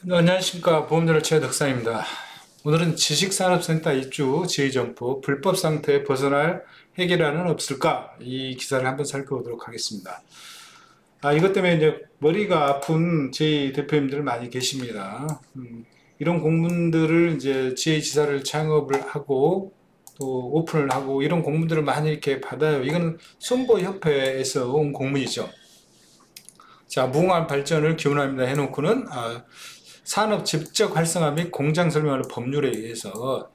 네, 안녕하십니까. 보험자료 최덕상입니다. 오늘은 지식산업센터 입주 지의점포 불법 상태에 벗어날 해결안은 없을까? 이 기사를 한번 살펴보도록 하겠습니다. 이것 때문에 이제 머리가 아픈 저희 대표님들 많이 계십니다. 이런 공문들을 이제 지혜지사를 창업을 하고 또 오픈을 하고 이런 공문들을 많이 이렇게 받아요. 이거는 손보협회에서 온 공문이죠. 자, 무궁한 발전을 기원합니다 해놓고는 산업 직접 활성화 및 공장 설명하는 법률에 의해서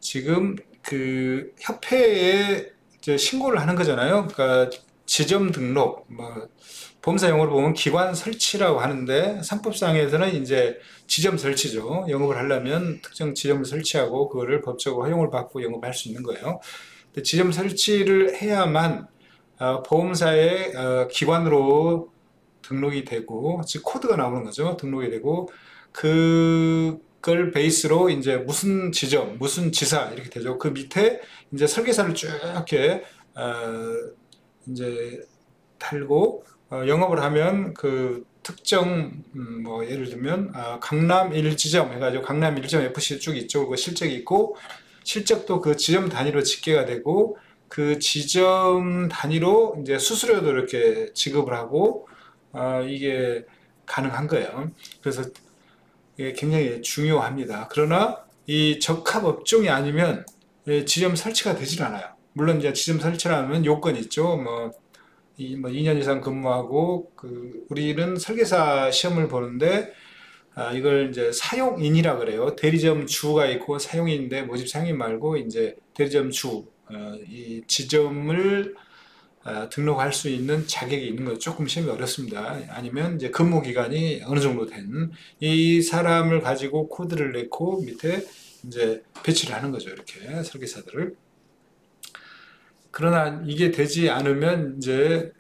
지금 그 협회에 이제 신고를 하는 거잖아요. 그러니까 지점 등록, 뭐 보험사 용어로 보면 기관 설치라고 하는데 상법상에서는 이제 지점 설치죠. 영업을 하려면 특정 지점을 설치하고 그거를 법적으로 허용을 받고 영업할 수 있는 거예요. 근데 지점 설치를 해야만 보험사의 기관으로 등록이 되고, 즉 코드가 나오는 거죠. 등록이 되고, 그걸 베이스로 이제 무슨 지점, 무슨 지사 이렇게 되죠. 그 밑에 이제 설계사를 쭉 이렇게 이제 달고 영업을 하면 그 특정 뭐 예를 들면 강남 1지점 해가지고 강남 1점 FC 쭉 있죠. 그 실적이 있고 실적도 그 지점 단위로 집계가 되고 그 지점 단위로 이제 수수료도 이렇게 지급을 하고 이게 가능한 거예요. 그래서 이게 굉장히 중요합니다. 그러나 이 적합업종이 아니면 지점 설치가 되질 않아요. 물론 이제 지점 설치라면 요건이 있죠. 뭐 2년 이상 근무하고 우리는 설계사 시험을 보는데 이걸 이제 사용인이라 그래요. 대리점 주가 있고 사용인인데 모집 사용인 말고 이제 대리점 주 이 지점을 등록할 수 있는 자격이 있는 거 조금 시험이 어렵습니다. 아니면 이제 근무 기간이 어느 정도 된 이 사람을 가지고 코드를 넣고 밑에 이제 배치를 하는 거죠. 이렇게 설계사들을. 그러나 이게 되지 않으면 이제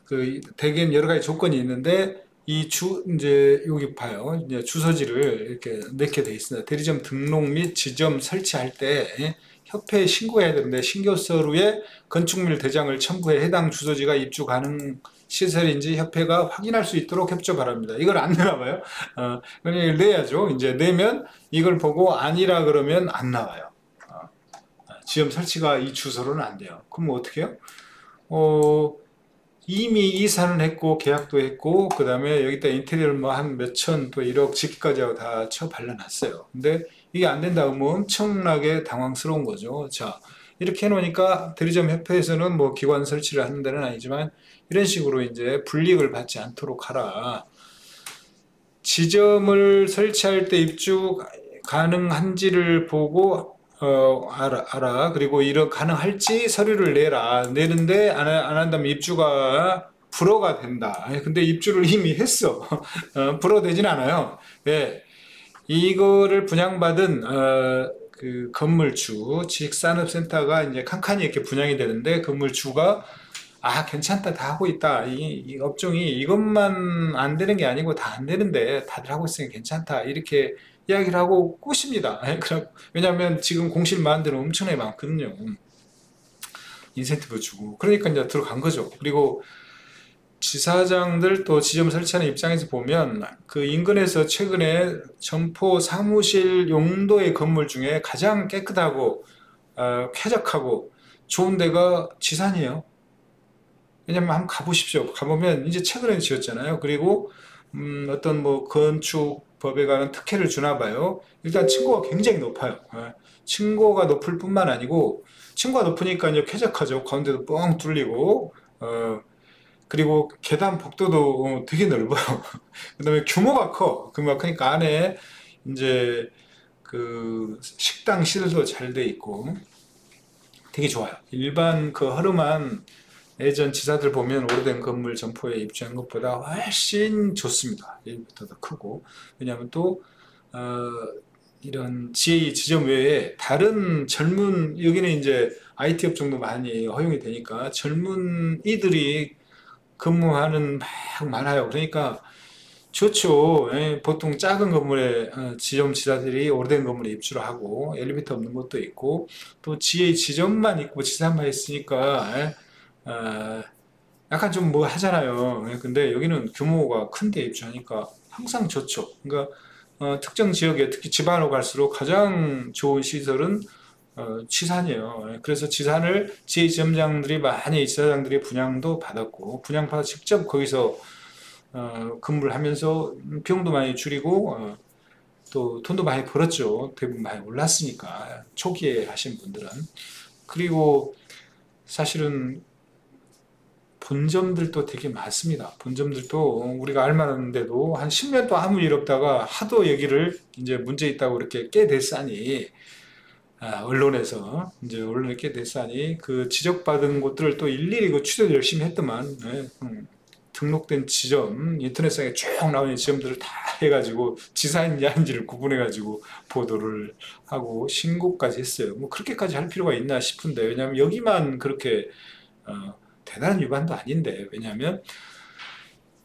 그 대개는 여러 가지 조건이 있는데 이제 여기 봐요. 이제 주소지를 이렇게 넣게 돼 있습니다. 대리점 등록 및 지점 설치할 때 협회에 신고해야 되는데 신고서류에 건축물 대장을 첨부해 해당 주소지가 입주 가능 시설인지 협회가 확인할 수 있도록 협조 바랍니다. 이걸 안 내나 봐요. 그러니까 내야죠. 이제 내면 이걸 보고 아니라 그러면 안 나와요. 지점 설치가 이 주소로는 안 돼요. 그럼 뭐 어떻게 해요? 이미 이사는 했고 계약도 했고 그 다음에 여기다 인테리어를 뭐 한 몇천 또 1억 짓기까지 하고 다 쳐 발라놨어요. 근데 이게 안 된다 그러면 엄청나게 당황스러운 거죠. 자, 이렇게 해놓으니까 대리점 협회에서는 뭐 기관 설치를 하는 데는 아니지만 이런 식으로 이제 불이익을 받지 않도록 하라. 지점을 설치할 때 입주 가능한지를 보고 알아. 그리고 이런 가능할지 서류를 내라. 내는데 안 한다면 입주가 불허가 된다. 근데 입주를 이미 했어. 불허되진 않아요. 왜? 이거를 분양받은 그 건물주, 지식산업센터가 이제 칸칸이 이렇게 분양이 되는데 건물주가 괜찮다, 다 하고 있다. 이 업종이 이것만 안 되는 게 아니고 다 안 되는데 다들 하고 있으니까 괜찮다. 이렇게 이야기를 하고 꼬십니다. 왜냐하면 지금 공실 많은 데는 엄청나게 많거든요. 인센티브 주고. 그러니까 이제 들어간 거죠. 그리고 지사장들 또 지점 설치하는 입장에서 보면 그 인근에서 최근에 점포 사무실 용도의 건물 중에 가장 깨끗하고 쾌적하고 좋은 데가 지산이에요. 왜냐면 한번 가보십시오. 가보면 이제 최근에 지었잖아요. 그리고 어떤 뭐 건축법에 관한 특혜를 주나 봐요. 일단 층고가 굉장히 높아요. 층고가 높을 뿐만 아니고 층고가 높으니까 이제 쾌적하죠. 가운데도 뻥 뚫리고 그리고 계단 복도도 되게 넓어요. 그다음에 규모가 커. 그러니까 안에 이제 그 식당 시설도 잘 돼 있고 되게 좋아요. 일반 그 허름한 예전 지사들 보면 오래된 건물 점포에 입주한 것보다 훨씬 좋습니다. 일부터 더 크고. 왜냐하면 또 이런 GA 지점 외에 다른 여기는 이제 IT 업종도 많이 허용이 되니까 젊은이들이 근무하는 막 많아요. 그러니까 좋죠. 보통 작은 건물에 지점 지사들이 오래된 건물에 입주를 하고 엘리베이터 없는 것도 있고 또 GA 지점만 있고 지사만 있으니까 약간 좀 뭐 하잖아요. 근데 여기는 규모가 큰데 입주하니까 항상 좋죠. 그러니까 특정 지역에 특히 지방으로 갈수록 가장 좋은 시설은 지산이에요. 그래서 지산을 지점장들이 많이 지사장들이 분양도 받았고 분양받아 직접 거기서 근무를 하면서 비용도 많이 줄이고 또 돈도 많이 벌었죠. 대부분 많이 올랐으니까 초기에 하신 분들은. 그리고 사실은 본점들도 되게 많습니다. 본점들도 우리가 알만한데도 한 10년 동안 아무 일 없다가 하도 얘기를 이제 문제 있다고 이렇게 깨댔으니 언론에서 이제 언론에 깨댔으니 그 지적받은 곳들을 또 일일이 그 취재를 열심히 했더만 등록된 지점 인터넷상에 쭉 나오는 지점들을 다 해가지고 지사인지 아닌지를 구분해가지고 보도를 하고 신고까지 했어요. 뭐 그렇게까지 할 필요가 있나 싶은데 왜냐하면 여기만 그렇게 대단한 위반도 아닌데 왜냐하면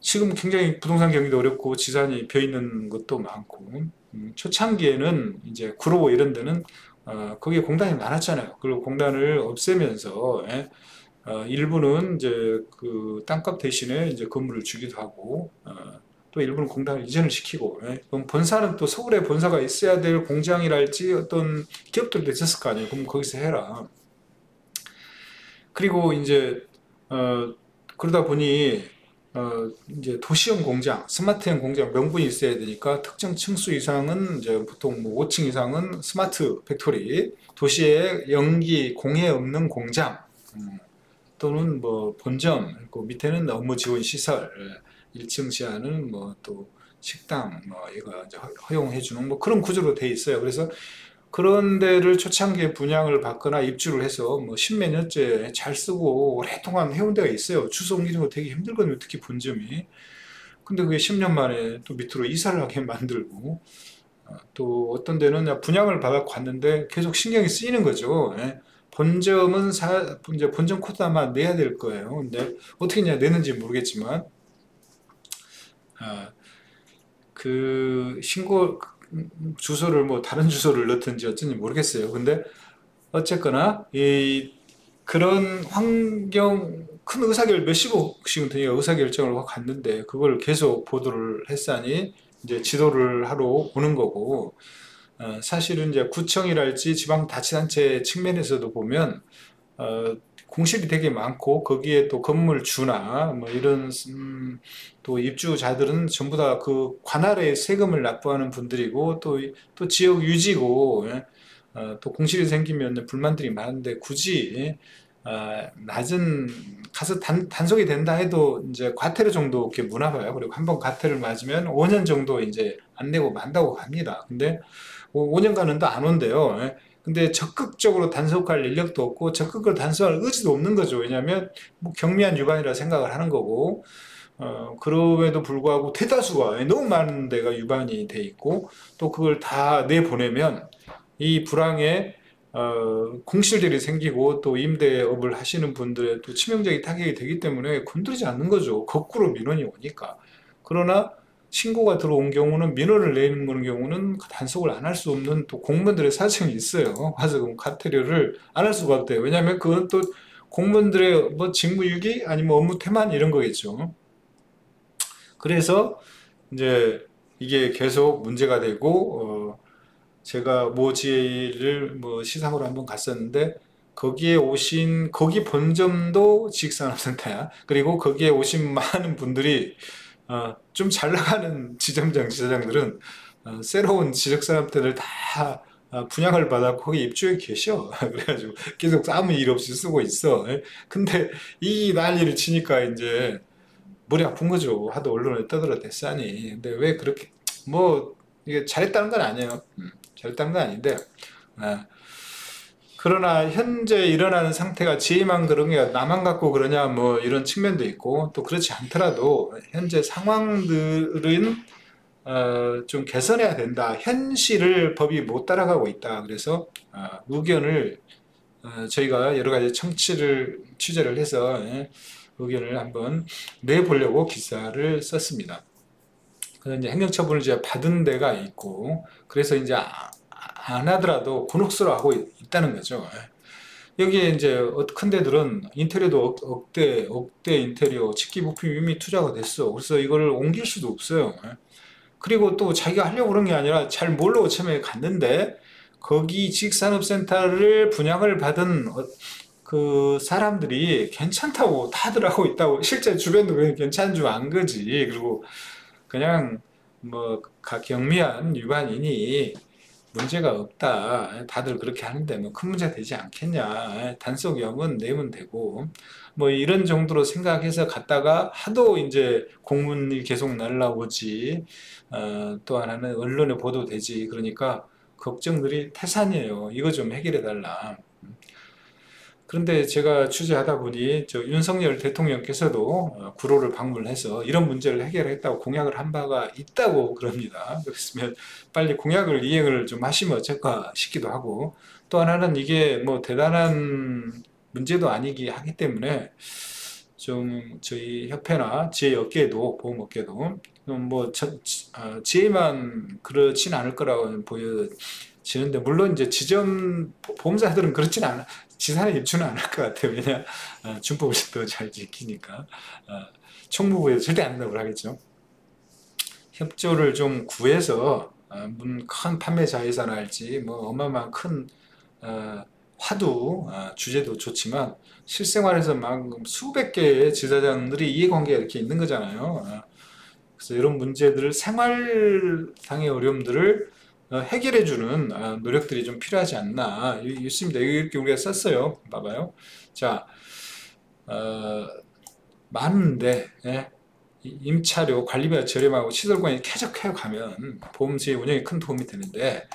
지금 굉장히 부동산 경기도 어렵고 지산이 벼 있는 것도 많고 초창기에는 이제 구로 이런 데는 거기에 공단이 많았잖아요. 그리고 공단을 없애면서 일부는 이제 그 땅값 대신에 이제 건물을 주기도 하고 또 일부는 공단을 이전을 시키고 그럼 본사는 또 서울에 본사가 있어야 될 공장이랄지 어떤 기업들도 있었을 거 아니에요. 그럼 거기서 해라. 그리고 이제 그러다 보니 이제 도시형 공장, 스마트형 공장 명분이 있어야 되니까 특정 층수 이상은 이제 보통 뭐 5층 이상은 스마트 팩토리, 도시에 연기, 공해 없는 공장, 또는 뭐 본점, 그 밑에는 업무 지원 시설, 1층 지하는 뭐 또 식당, 뭐 이거 이제 허용해 주는 뭐 그런 구조로 돼 있어요. 그래서 그런 데를 초창기에 분양을 받거나 입주를 해서 뭐 십몇 년째 잘 쓰고 오랫동안 해온 데가 있어요. 주소 옮기는 거 되게 힘들거든요. 특히 본점이. 근데 그게 10년 만에 또 밑으로 이사를 하게 만들고 또 어떤 데는 분양을 받아서 갔는데 계속 신경이 쓰이는 거죠. 본점은 이제 본점 코드 아마 내야 될 거예요. 근데 어떻게 내는지 모르겠지만 그 신고 주소를 뭐 다른 주소를 넣든지 어쩐지 모르겠어요. 근데 어쨌거나 그런 환경 큰 의사결 몇십억씩은 드니까 의사결정을 확 갔는데 그걸 계속 보도를 했으니 이제 지도를 하러 오는 거고 사실은 이제 구청이랄지 지방자치단체 측면에서도 보면 공실이 되게 많고 거기에 또 건물주나 뭐 이런 또 입주자들은 전부 다 그 관할에 세금을 납부하는 분들이고 또 지역 유지고 또 공실이 생기면 불만들이 많은데 굳이 낮은 가서 단속이 된다 해도 이제 과태료 정도 이렇게 무나 봐요. 그리고 한번 과태료를 맞으면 5년 정도 이제 안 내고 만다고 합니다. 근데 5년간은 또 안 온대요. 근데 적극적으로 단속할 인력도 없고 적극적으로 단속할 의지도 없는 거죠. 왜냐하면 뭐 경미한 위반이라 생각을 하는 거고 그럼에도 불구하고 대다수가 너무 많은 데가 위반이 돼 있고 또 그걸 다 내보내면 이 불황에 공실들이 생기고 또 임대업을 하시는 분들의 또 치명적인 타격이 되기 때문에 건드리지 않는 거죠. 거꾸로 민원이 오니까. 그러나 신고가 들어온 경우는 민원을 내는 경우는 단속을 안 할 수 없는 또 공무원들의 사정이 있어요. 그래서 그럼 과태료를 안 할 수가 없대요. 왜냐하면 그건 또 공무원들의 뭐 직무유기 아니면 업무 태만 이런 거겠죠. 그래서 이제 이게 계속 문제가 되고 제가 모지를 뭐 시상으로 한번 갔었는데 거기에 오신 거기 본점도 지식산업센터야. 그리고 거기에 오신 많은 분들이 좀 잘 나가는 지점장, 지사장들은 새로운 지적산업대를 다 분양을 받아 거기 입주해 계셔. 그래가지고 계속 아무 일 없이 쓰고 있어. 근데 이 난리를 치니까 이제 머리 아픈 거죠. 하도 언론에 떠들어댔으니. 근데 왜 그렇게 뭐 이게 잘했다는 건 아니에요. 잘했다는 건 아닌데. 그러나 현재 일어나는 상태가 지혜만 그런 게 나만 갖고 그러냐 뭐 이런 측면도 있고 또 그렇지 않더라도 현재 상황들은 좀 개선해야 된다. 현실을 법이 못 따라가고 있다. 그래서 의견을 저희가 여러 가지 취재를 해서 의견을 한번 내보려고 기사를 썼습니다. 그래서 이제 행정처분을 이제 받은 데가 있고 그래서 이제 안 하더라도 곤혹스러워하고 있다는 거죠. 여기에 이제 큰 데들은 인테리어도 억대 인테리어, 집기 부품 이미 투자가 됐어. 그래서 이거를 옮길 수도 없어요. 그리고 또 자기가 하려고 그런 게 아니라 잘 모르고 처음에 갔는데 거기 지식산업센터를 분양을 받은 그 사람들이 괜찮다고 다들 하고 있다고 실제 주변도 그냥 괜찮은 줄 안 거지. 그리고 그냥 뭐 경미한 유관이니 문제가 없다. 다들 그렇게 하는데 뭐 큰 문제 되지 않겠냐. 단속염은 내면 되고 뭐 이런 정도로 생각해서 갔다가 하도 이제 공문이 계속 날라오지. 또 하나는 언론에 보도되지. 그러니까 걱정들이 태산이에요. 이거 좀 해결해 달라. 그런데 제가 취재하다 보니 윤석열 대통령께서도 구로를 방문해서 이런 문제를 해결했다고 공약을 한 바가 있다고 그럽니다. 그랬으면 빨리 공약을 이행을 좀 하시면 어쩔까 싶기도 하고, 또 하나는 이게 뭐 대단한 문제도 아니기 하기 때문에 좀 저희 협회나 지혜업계도, 보험업계도 뭐 지혜만 그렇진 않을 거라고 보여지는데, 물론 이제 보험사들은 그렇진 않아. 지산에 입주는 않을 것 같아요. 왜냐, 준법을 더 잘 지키니까. 총무부에서 절대 안 한다고 하겠죠. 협조를 좀 구해서, 큰 판매자회사나 할지, 뭐, 어마어마한 큰, 화두, 주제도 좋지만, 실생활에서 막 수백 개의 지사장들이 이해관계가 이렇게 있는 거잖아요. 그래서 이런 문제들을, 생활상의 어려움들을 해결해주는 노력들이 좀 필요하지 않나 있습니다. 이렇게 우리가 썼어요. 봐봐요. 자, 많은데 임차료 관리비가 저렴하고 시설권이 쾌적해 가면 보험사의 운영에 큰 도움이 되는데,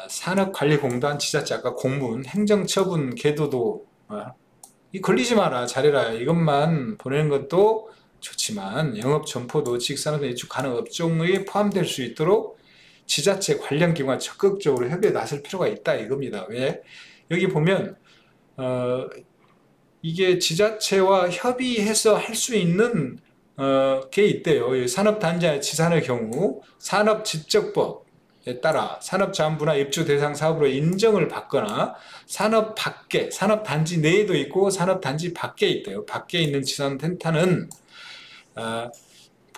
산업관리공단, 지자체 아까 공문, 행정처분 계도도 이 걸리지 마라, 잘해라 이것만 보내는 것도 좋지만 영업 점포도 지식산업에 입주 가능 업종에 포함될 수 있도록 지자체 관련 기관과 적극적으로 협의에 나설 필요가 있다 이겁니다. 왜? 여기 보면 이게 지자체와 협의해서 할 수 있는 게 있대요. 산업단지 지산의 경우 산업집적법에 따라 산업자원부나 입주 대상 사업으로 인정을 받거나 산업 밖에, 산업단지 내에도 있고 산업단지 밖에 있대요. 밖에 있는 지산센터는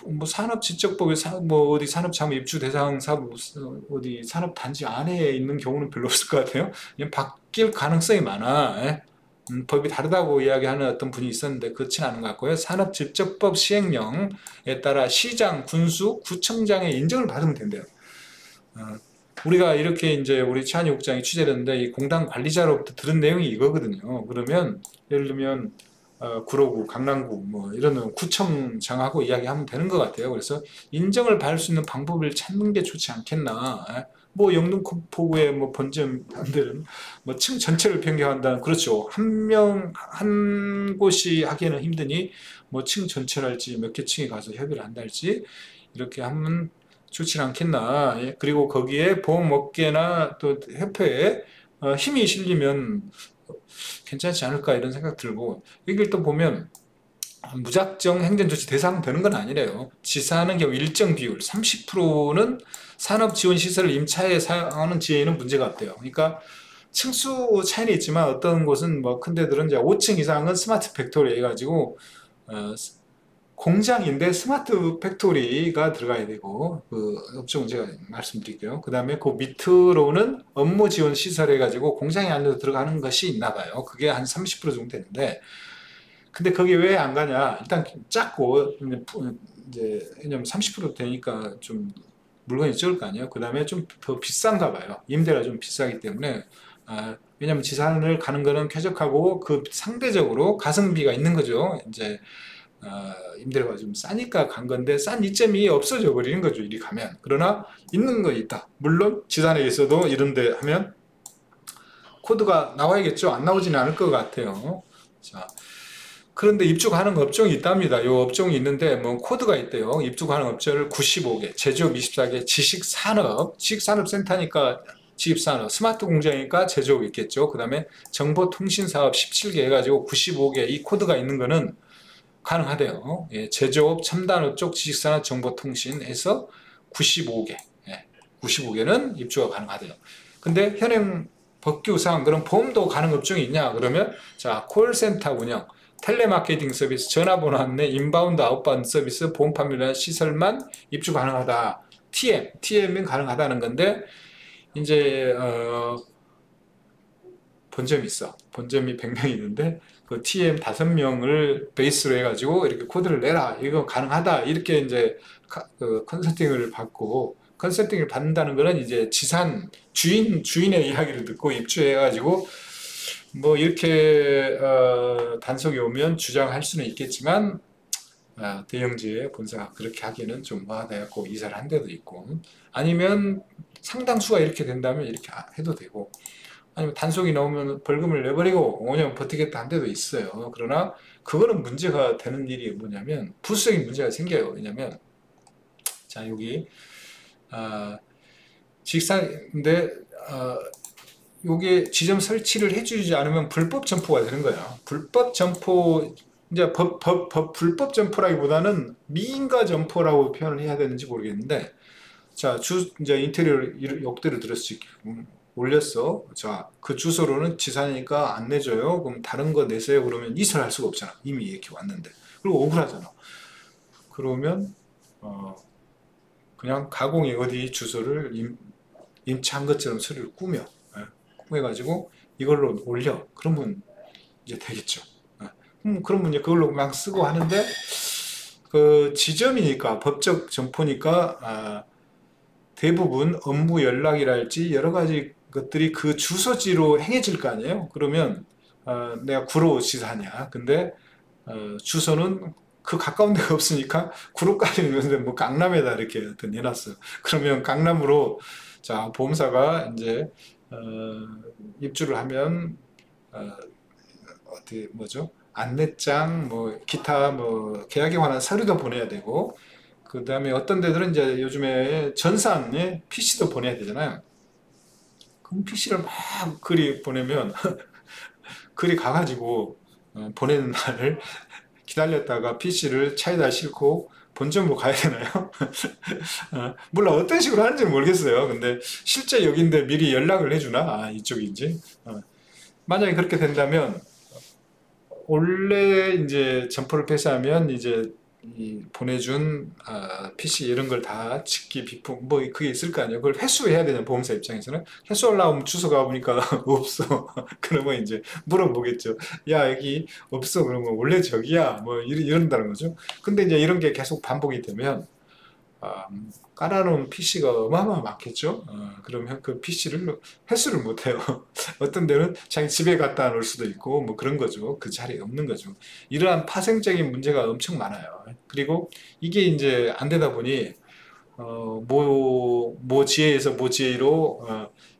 뭐 산업지적법에 뭐 어디 산업자원 입주 대상 사업 어디 산업단지 안에 있는 경우는 별로 없을 것 같아요. 그냥 바뀔 가능성이 많아. 법이 다르다고 이야기하는 어떤 분이 있었는데 그렇진 않은 것 같고요. 산업집적법 시행령에 따라 시장, 군수, 구청장의 인정을 받으면 된대요. 우리가 이렇게 이제 우리 최한희 국장이 취재를 했는데 이 공단 관리자로부터 들은 내용이 이거거든요. 그러면 예를 들면 구로구, 강남구 뭐 이런 구청장하고 이야기하면 되는 것 같아요. 그래서 인정을 받을 수 있는 방법을 찾는 게 좋지 않겠나. 뭐 영등포구의 뭐 본점들은 뭐 층 전체를 변경한다는, 그렇죠. 한 곳이 하기에는 힘드니 뭐 층 전체랄지 몇 개 층에 가서 협의를 한달지 이렇게 하면 좋지 않겠나. 그리고 거기에 보험업계나 또 협회에 힘이 실리면 괜찮지 않을까 이런 생각 들고, 여기를 또 보면 무작정 행정조치 대상 되는 건 아니래요. 지사하는 경우 일정 비율 30%는 산업지원시설을 임차에 사용하는 지혜에는 문제가 없대요. 그러니까 층수 차이는 있지만 어떤 곳은 뭐 큰 데들은 이제 5층 이상은 스마트 팩토리 해가지고 공장인데 스마트 팩토리가 들어가야 되고, 그 업종은 제가 말씀드릴게요. 그 다음에 그 밑으로는 업무 지원 시설 해가지고 공장에 안에서 들어가는 것이 있나 봐요. 그게 한 30% 정도 되는데, 근데 거기 왜 안 가냐? 일단 작고 이제 왜냐면 30% 되니까 좀 물건이 적을 거 아니에요. 그 다음에 좀 더 비싼가 봐요. 임대가 좀 비싸기 때문에. 왜냐면 지산을 가는 거는 쾌적하고 그 상대적으로 가성비가 있는 거죠. 이제 임대료가 좀 싸니까 간 건데, 싼 이점이 없어져 버리는 거죠, 이리 가면. 그러나 있는 거 있다. 물론 지산에 있어도 이런데 하면 코드가 나와야겠죠. 안 나오지는 않을 것 같아요. 자, 그런데 입주 가능 업종이 있답니다. 이 업종이 있는데 뭐 코드가 있대요. 입주 가능 업종을 95개, 제조업 24개, 지식산업센터니까 지식산업, 스마트 공장이니까 제조업 있겠죠. 그 다음에 정보통신사업 17개 해가지고 95개, 이 코드가 있는 거는 가능하대요. 예, 제조업, 첨단업 쪽 지식산업, 정보통신에서 95개, 95개는 입주가 가능하대요. 근데 현행 법규상 그럼 보험도 가능 업종이 있냐? 그러면 자, 콜센터 운영, 텔레마케팅 서비스, 전화번호 안내, 인바운드, 아웃바운드 서비스, 보험 판매나 시설만 입주 가능하다. TM은 가능하다는 건데, 이제 본점이 있어. 본점이 100명이 있는데 그 TM 5명을 베이스로 해가지고 이렇게 코드를 내라. 이거 가능하다. 이렇게 이제 그 컨설팅을 받고, 컨설팅을 받는다는 거는 이제 지산 주인의 이야기를 듣고 입주해가지고 뭐 이렇게 단속이 오면 주장할 수는 있겠지만, 대형지의 본사가 그렇게 하기에는 좀 뭐하다고 이사를 한 데도 있고, 아니면 상당수가 이렇게 된다면 이렇게 해도 되고, 아니면 단속이 나오면 벌금을 내버리고 5년 버티겠다 한 데도 있어요. 그러나 그거는 문제가 되는 일이 뭐냐면 부수적인 문제가 생겨요. 왜냐면 자, 여기 직사인데 요게 지점 설치를 해주지 않으면 불법 점포가 되는 거야. 불법 점포, 이제 불법 점포라기보다는 미인가 점포라고 표현을 해야 되는지 모르겠는데, 자, 이제 인테리어 욕대로 들을 수 있게 올렸어. 자, 그 주소로는 지사니까 안 내줘요. 그럼 다른 거 내세요. 그러면 이사를 할 수가 없잖아. 이미 이렇게 왔는데. 그리고 억울하잖아. 그러면 그냥 가공이 어디 주소를 임차한 것처럼 서류를 꾸며가지고 이걸로 올려. 그러면 이제 되겠죠. 그러면 이제 그걸로 막 쓰고 하는데, 그 지점이니까, 법적 점포니까 대부분 업무 연락이랄지 여러 가지 것들이 그 주소지로 행해질 거 아니에요. 그러면 내가 구로 지사냐, 근데 주소는 그 가까운 데가 없으니까 구로까지 있는데 뭐 강남에다 이렇게 내놨어요. 그러면 강남으로, 자, 보험사가 이제 입주를 하면 어떻게 뭐죠? 안내장, 뭐 기타 뭐 계약에 관한 서류도 보내야 되고, 그 다음에 어떤 데들은 이제 요즘에 전산에 PC도 보내야 되잖아요. 그럼 PC를 막 글이 보내면 글이 가가지고 보내는 날을 기다렸다가 PC를 차에다 싣고 본점으로 가야 되나요? 물론 어떤 식으로 하는지는 모르겠어요. 근데 실제 여기인데 미리 연락을 해주나? 이쪽인지. 만약에 그렇게 된다면 원래 이제 점포를 폐쇄하면 이제 이 보내준 PC 이런 걸 다 직기 비품 뭐 그게 있을 거 아니에요. 그걸 회수해야 되냐, 보험사 입장에서는. 회수하려면 주소가 보니까 없어. 그러면 이제 물어보겠죠. 야, 여기 없어. 그러면 원래 저기야. 뭐 이런다는 거죠. 근데 이제 이런 게 계속 반복이 되면 깔아놓은 PC가 어마어마 많겠죠. 그러면 그 PC를 회수를 못해요. 어떤 데는 자기 집에 갖다 놓을 수도 있고 뭐 그런 거죠. 그 자리에 없는 거죠. 이러한 파생적인 문제가 엄청 많아요. 그리고 이게 이제 안 되다 보니 모 지회에서 모 지회로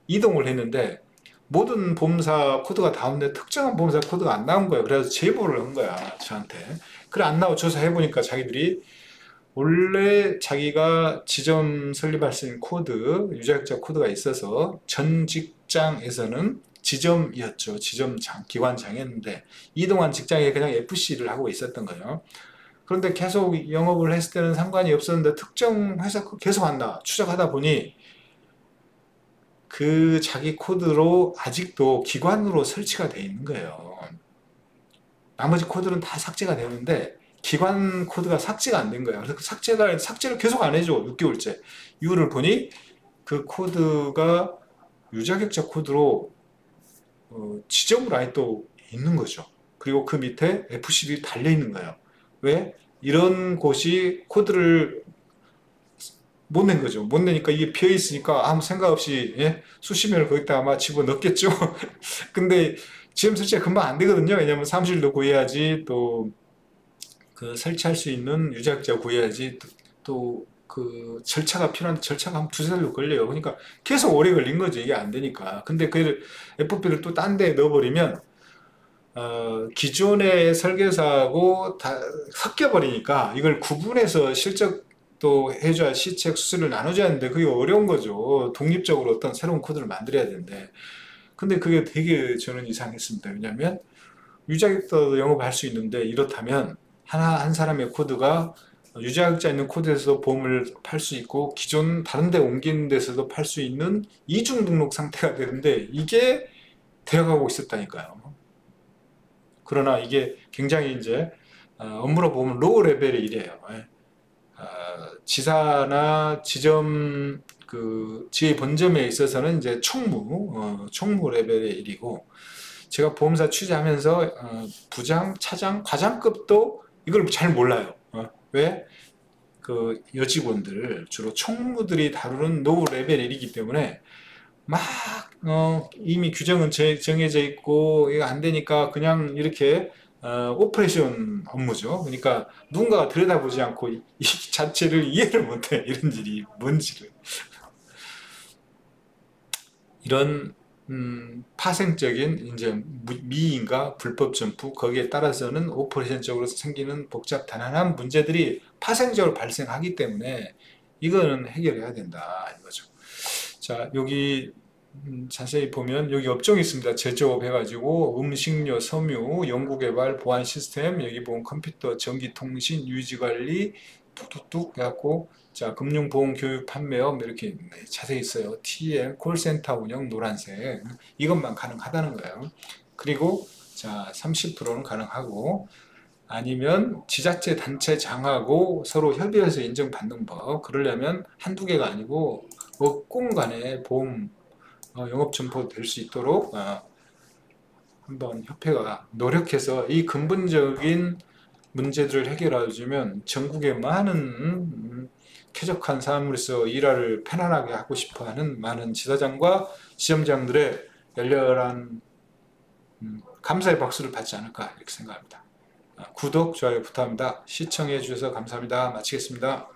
이동을 했는데, 모든 보험사 코드가 다운돼 특정한 보험사 코드가 안 나온 거예요. 그래서 제보를 한 거야, 저한테. 그래, 안 나오고 조사해보니까 자기들이 원래 자기가 지점 설립할 수 있는 코드, 유자격자 코드가 있어서 전 직장에서는 지점이었죠. 기관장이었는데 이동한 직장에 그냥 FC를 하고 있었던 거예요. 그런데 계속 영업을 했을 때는 상관이 없었는데 특정 회사 계속 한다. 추적하다 보니 그 자기 코드로 아직도 기관으로 설치가 돼 있는 거예요. 나머지 코드는 다 삭제가 되는데 기관 코드가 삭제가 안 된 거야. 그래서 그 삭제를 계속 안 해줘. 6개월째. 이유를 보니 그 코드가 유자격자 코드로 지점으로 아예 또 있는 거죠. 그리고 그 밑에 FC들이 달려 있는 거예요. 왜? 이런 곳이 코드를 못 낸 거죠. 못 내니까 이게 비어 있으니까 아무 생각 없이 수십 명을 거기다 아마 집어넣겠죠. 근데 지점 설치가 금방 안 되거든요. 왜냐면 사무실도 구해야지, 또 그 설치할 수 있는 유자격자 구해야지, 또 그 절차가 필요한 절차가 한 두세 달도 걸려요. 그러니까 계속 오래 걸린 거죠. 이게 안 되니까. 근데 그 FP를 또 딴 데 넣어버리면 기존의 설계사하고 다 섞여버리니까 이걸 구분해서 실적도 해줘야 시책 수수료를 나눠줘야 하는데 그게 어려운 거죠. 독립적으로 어떤 새로운 코드를 만들어야 되는데. 근데 그게 되게 저는 이상했습니다. 왜냐하면 유자격자도 영업할 수 있는데, 이렇다면 한 사람의 코드가 유자격자 있는 코드에서 보험을 팔 수 있고 기존 다른 데 옮기는 데서도 팔 수 있는 이중 등록 상태가 되는데 이게 되어가고 있었다니까요. 그러나 이게 굉장히 이제 업무로 보면 로우 레벨의 일이에요. 예. 지사나 지점 그 지휘 본점에 있어서는 이제 총무 레벨의 일이고, 제가 보험사 취재하면서 부장, 차장, 과장급도 이걸 잘 몰라요. 왜? 그 여직원들 주로 총무들이 다루는 노 레벨 일이기 때문에 막 이미 규정은 정해져 있고 이거 안 되니까 그냥 이렇게 오퍼레이션 업무죠. 그러니까 누군가가 들여다보지 않고 이 자체를 이해를 못해. 이런 일이 뭔지를. 이런 파생적인 이제 미인과 불법 점프, 거기에 따라서는 오퍼레이션적으로 생기는 복잡 단단한 문제들이 파생적으로 발생하기 때문에 이거는 해결해야 된다 이거죠. 자, 여기 자세히 보면 여기 업종이 있습니다. 제조업 해가지고 음식료, 섬유, 연구개발, 보안 시스템, 여기 보면 컴퓨터, 전기통신, 유지관리 뚝뚝뚝 해갖고, 자, 금융보험, 교육, 판매업 이렇게 자세히 있어요. TM, 콜센터 운영, 노란색, 이것만 가능하다는 거예요. 그리고 자, 30%는 가능하고, 아니면 지자체 단체 장하고 서로 협의해서 인정받는 법. 그러려면 한두 개가 아니고 업군 간의 보험 영업 점포 될 수 있도록 한번 협회가 노력해서 이 근본적인 문제들을 해결해 주면 전국의 많은 쾌적한 사무실에서 일을 편안하게 하고 싶어하는 많은 지사장과 지점장들의 열렬한 감사의 박수를 받지 않을까 이렇게 생각합니다. 구독, 좋아요 부탁합니다. 시청해 주셔서 감사합니다. 마치겠습니다.